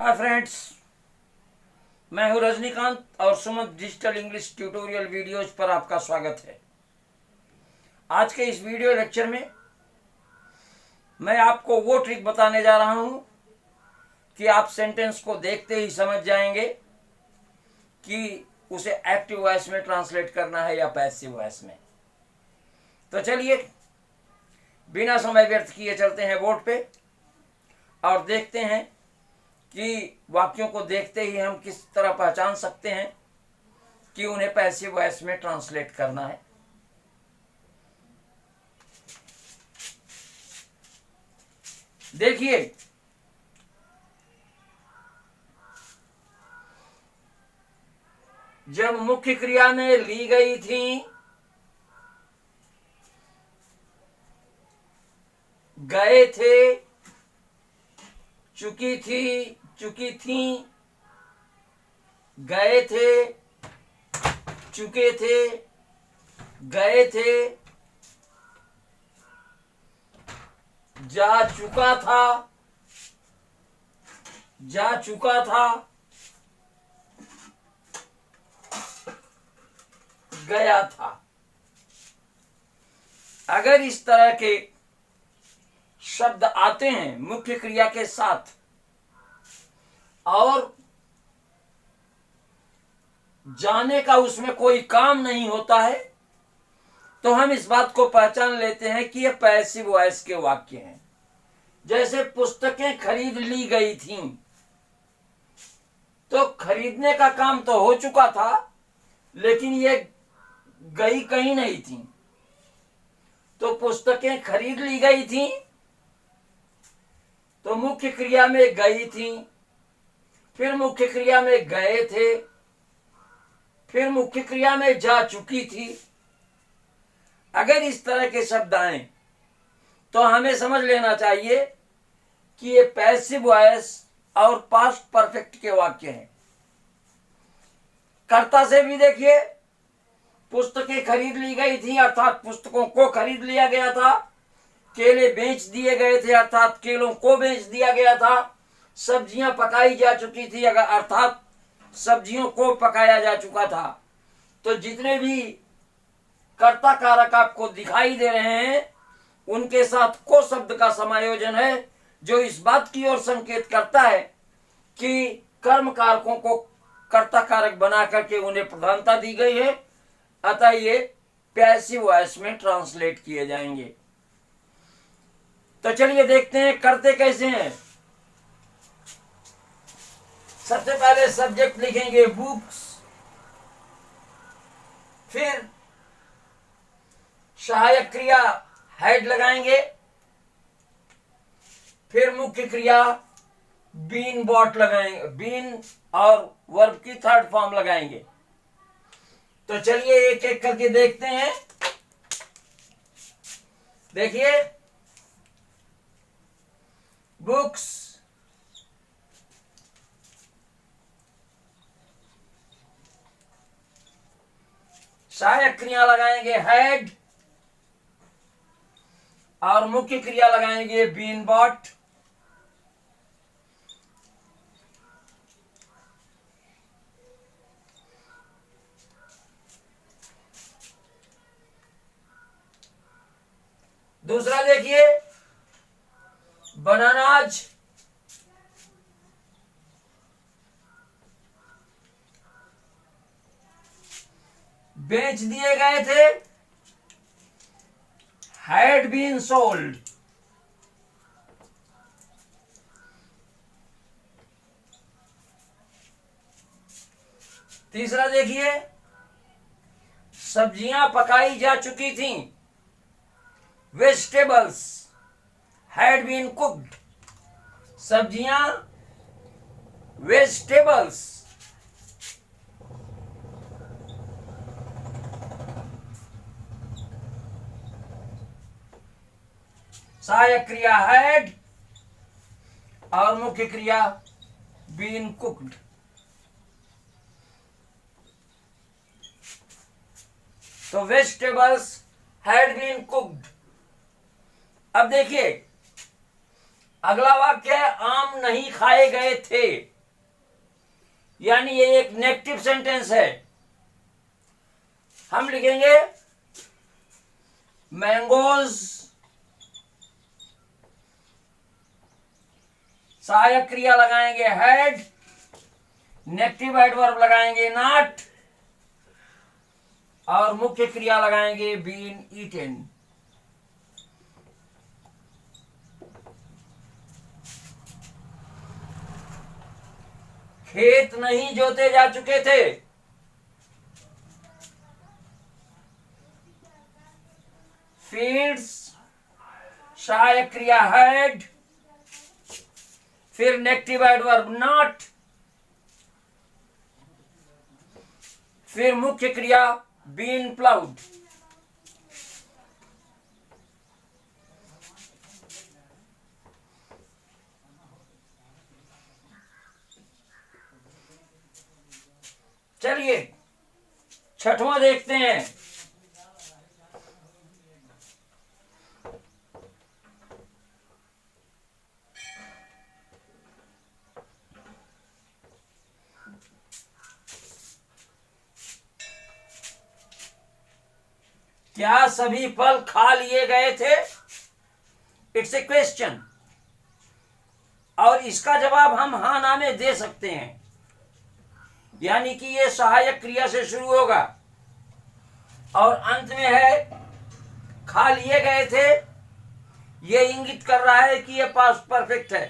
Hi friends, मैं हूं रजनीकांत और Sumant digital English tutorial videos पर आपका स्वागत है। आज के इस वीडियो लेक्चर में मैं आपको वो ट्रिक बताने जा रहा हूं कि आप सेंटेंस को देखते ही समझ जाएंगे कि उसे एक्टिव वॉइस में ट्रांसलेट करना है या पैसिव वॉइस में। तो चलिए बिना समय व्यर्थ किए चलते हैं बोर्ड पे और देखते हैं कि वाक्यों को देखते ही हम किस तरह पहचान सकते हैं कि उन्हें पैसिव वॉइस में ट्रांसलेट करना है। देखिए, जब मुख्य क्रिया में ली गई थी, गए थे, चुकी थी, चुकी थी, गए थे, चुके थे, गए थे, जा चुका था, जा चुका था, गया था। अगर इस तरह के शब्द आते हैं मुख्य क्रिया के साथ और जाने का उसमें कोई काम नहीं होता है, तो हम इस बात को पहचान लेते हैं कि ये पैसिव वॉइस के वाक्य हैं। जैसे पुस्तकें खरीद ली गई थीं, तो खरीदने का काम तो हो चुका था, लेकिन ये गई कहीं नहीं थी। तो पुस्तकें खरीद ली गई थीं, तो मुख्य क्रिया में गई थी, फिर मुख्य क्रिया में गए थे, फिर मुख्य क्रिया में जा चुकी थी। अगर इस तरह के शब्द आए तो हमें समझ लेना चाहिए कि ये पैसिव वॉइस और पास्ट परफेक्ट के वाक्य हैं। कर्ता से भी देखिए, पुस्तकें खरीद ली गई थी अर्थात पुस्तकों को खरीद लिया गया था, केले बेच दिए गए थे अर्थात केलों को बेच दिया गया था, सब्जियां पकाई जा चुकी थी अर्थात सब्जियों को पकाया जा चुका था। तो जितने भी कर्ता कारक आपको दिखाई दे रहे हैं उनके साथ को शब्द का समायोजन है, जो इस बात की ओर संकेत करता है कि कर्म कारकों को कर्ता कारक बना करके उन्हें प्रधानता दी गई है, अतः ये पैसिव वॉइस में ट्रांसलेट किए जाएंगे। तो चलिए देखते हैं करते कैसे हैं। सबसे पहले सब्जेक्ट लिखेंगे बुक्स, फिर सहायक क्रिया हैड लगाएंगे, फिर मुख्य क्रिया बीन बॉट लगाएंगे, बीन और वर्ब की थर्ड फॉर्म लगाएंगे। तो चलिए एक एक करके देखते हैं। देखिए, बुक्स, सहायक क्रिया लगाएंगे हैड और मुख्य क्रिया लगाएंगे बीन बॉट। दूसरा देखिए, बनानाज, बेच दिए गए थे, हैड बीन सोल्ड। तीसरा देखिए, सब्जियां पकाई जा चुकी थीं, वेजिटेबल्स हैड बीन कुक्ड। सब्जियां, वेजिटेबल्स। सहायक क्रिया हैड और मुख्य क्रिया बीन कुक्ड। तो वेजिटेबल्स हैड बीन कुक्ड। अब देखिए, अगला वाक्य है आम नहीं खाए गए थे, यानी ये एक नेगेटिव सेंटेंस है। हम लिखेंगे मैंगोज, सहायक क्रिया लगाएंगे हैड, नेगेटिव एडवर्ब लगाएंगे नॉट, और मुख्य क्रिया लगाएंगे बीन ईटेन। खेत नहीं जोते जा चुके थे, फील्ड्स, सहायक क्रिया हैड, फिर नेगेटिव एडवर्ब नॉट, फिर मुख्य क्रिया बीन प्लाउड। चलिए छठवां देखते हैं। क्या सभी फल खा लिए गए थे? इट्स ए क्वेश्चन, और इसका जवाब हम हाँ ना में दे सकते हैं, यानी कि ये सहायक क्रिया से शुरू होगा और अंत में है खा लिए गए थे। ये इंगित कर रहा है कि ये पास्ट परफेक्ट है।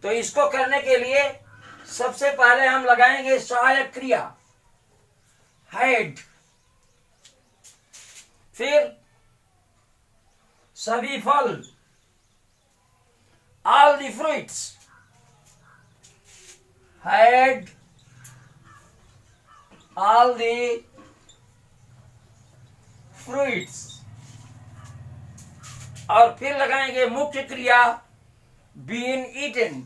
तो इसको करने के लिए सबसे पहले हम लगाएंगे सहायक क्रिया हैड, फिर सभी फल all the fruits, had all the fruits, और फिर लगाएंगे मुख्य क्रिया बीन ईटन।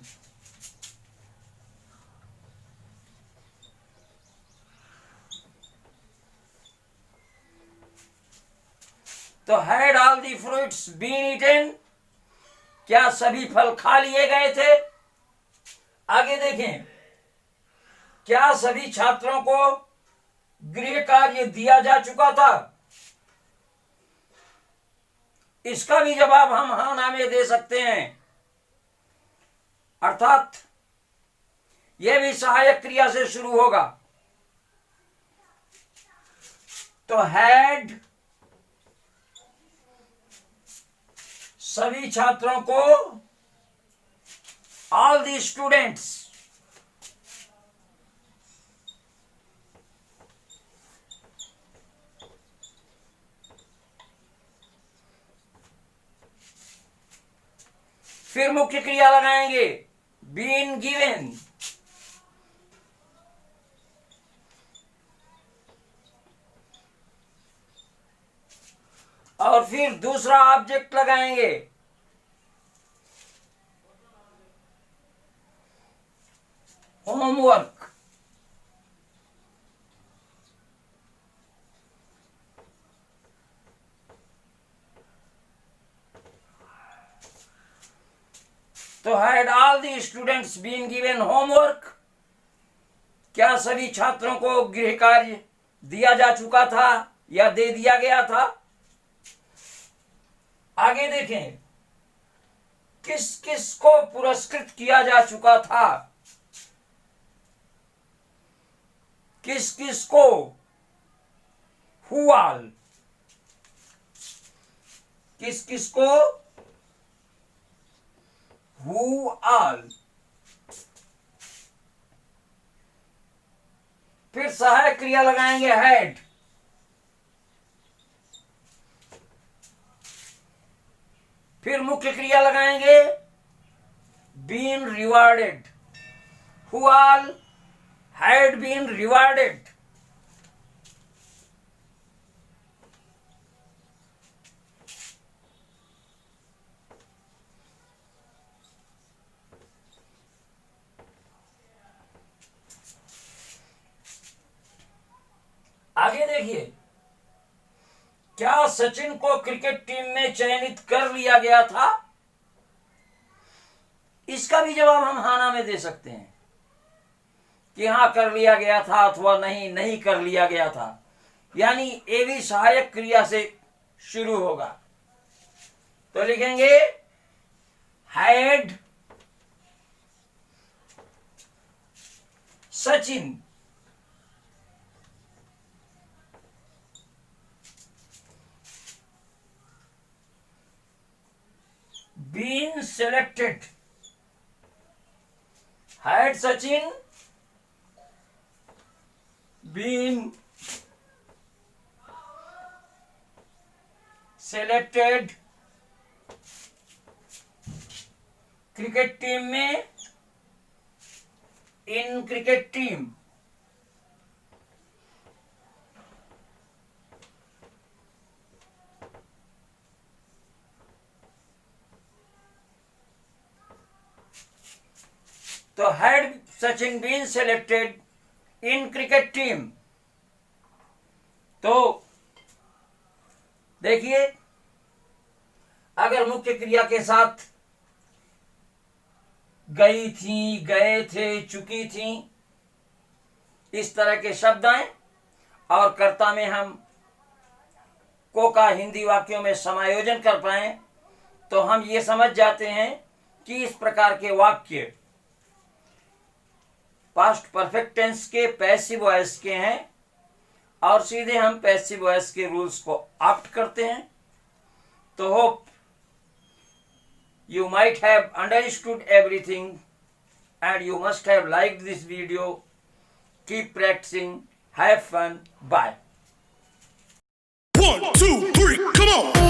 तो had all the fruits been eaten, क्या सभी फल खा लिए गए थे। आगे देखें, क्या सभी छात्रों को गृह कार्य दिया जा चुका था। इसका भी जवाब हम हाँ ना में दे सकते हैं, अर्थात यह भी सहायक क्रिया से शुरू होगा। तो हैड सभी छात्रों को, ऑल द स्टूडेंट्स, फिर मुख्य क्रिया लगाएंगे बीन गिवन, और फिर दूसरा ऑब्जेक्ट लगाएंगे होमवर्क। तो had all the students been given homework, क्या सभी छात्रों को गृह कार्य दिया जा चुका था या दे दिया गया था। आगे देखें, किस किस को पुरस्कृत किया जा चुका था। किस किस को, हु ऑल, किस किस को, हु ऑल। फिर सहायक क्रिया लगाएंगे हैड, फिर मुख्य क्रिया लगाएंगे been rewarded, who all had been rewarded. आगे देखिए, क्या सचिन को क्रिकेट टीम में चयनित कर लिया गया था। इसका भी जवाब हम हाँ ना में दे सकते हैं कि हाँ कर लिया गया था अथवा नहीं नहीं कर लिया गया था। यानी ए भी सहायक क्रिया से शुरू होगा। तो लिखेंगे had Sachin been selected, had Sachin been selected cricket team में, इन क्रिकेट टीम, तो had Sachin been selected in cricket team. तो देखिए, अगर मुख्य क्रिया के साथ गई थी, गए थे, चुकी थी, इस तरह के शब्द आए और कर्ता में हम को का हिंदी वाक्यों में समायोजन कर पाए, तो हम ये समझ जाते हैं कि इस प्रकार के वाक्य पास्ट परफेक्ट टेंस के पैसिव वॉइस के हैं और सीधे हम पैसिव वॉइस के रूल्स को ऑप्ट करते हैं। तो hope you might have understood everything and you must have liked this video. Keep practicing. Have fun. Bye. 1, 2, 3, come on!